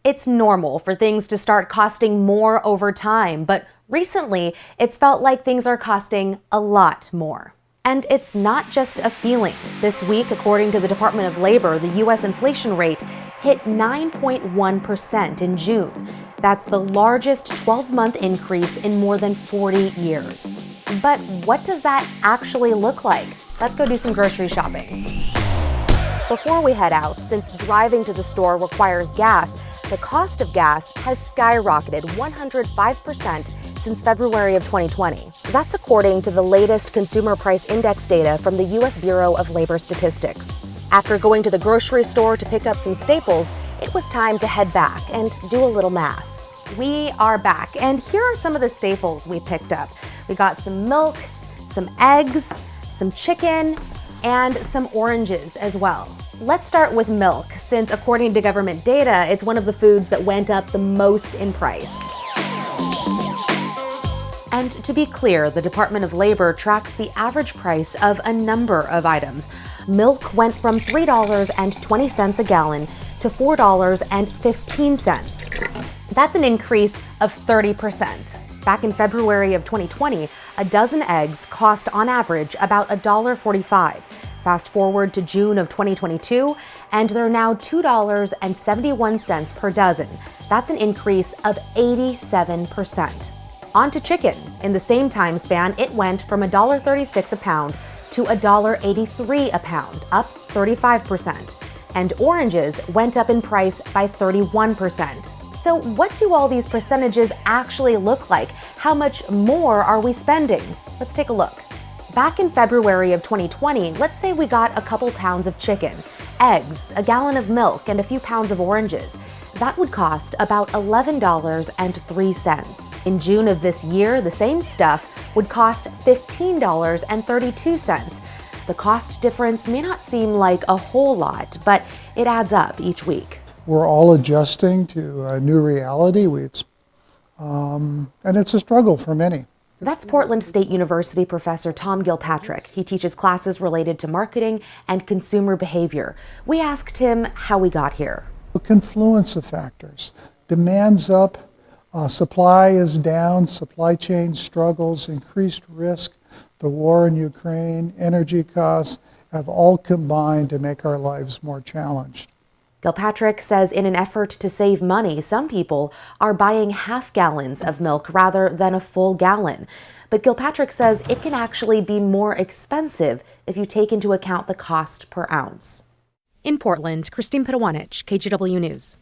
It's normal for things to start costing more over time, but recently it's felt like things are costing a lot more. And it's not just a feeling. This week, according to the Department of Labor, the U.S. inflation rate hit 9.1% in June. That's the largest 12-month increase in more than 40 years. But what does that actually look like? Let's go do some grocery shopping. Before we head out, since driving to the store requires gas, the cost of gas has skyrocketed 105% since February of 2020. That's according to the latest Consumer Price Index data from the U.S. Bureau of Labor Statistics. After going to the grocery store to pick up some staples, it was time to head back and do a little math. We are back, and here are some of the staples we picked up. We got some milk, some eggs, some chicken, and some oranges as well. Let's start with milk, since according to government data, it's one of the foods that went up the most in price. And to be clear, the Department of Labor tracks the average price of a number of items. Milk went from $3.20 a gallon to $4.15. That's an increase of 30%. Back in February of 2020, a dozen eggs cost on average about $1.45. Fast forward to June of 2022, and they're now $2.71 per dozen. That's an increase of 87%. On to chicken. In the same time span, it went from $1.36 a pound to $1.83 a pound, up 35%. And oranges went up in price by 31%. So what do all these percentages actually look like? How much more are we spending? Let's take a look. Back in February of 2020, let's say we got a couple pounds of chicken, eggs, a gallon of milk, and a few pounds of oranges. That would cost about $11.03. In June of this year, the same stuff would cost $15.32. The cost difference may not seem like a whole lot, but it adds up each week. We're all adjusting to a new reality, and it's a struggle for many. That's Portland State University professor Tom Gilpatrick. He teaches classes related to marketing and consumer behavior. We asked him how we got here. A confluence of factors. Demand's up, supply is down, supply chain struggles, increased risk, the war in Ukraine, energy costs have all combined to make our lives more challenged. Gilpatrick says in an effort to save money, some people are buying half gallons of milk rather than a full gallon. But Gilpatrick says it can actually be more expensive if you take into account the cost per ounce. In Portland, Pitawanich, KGW News.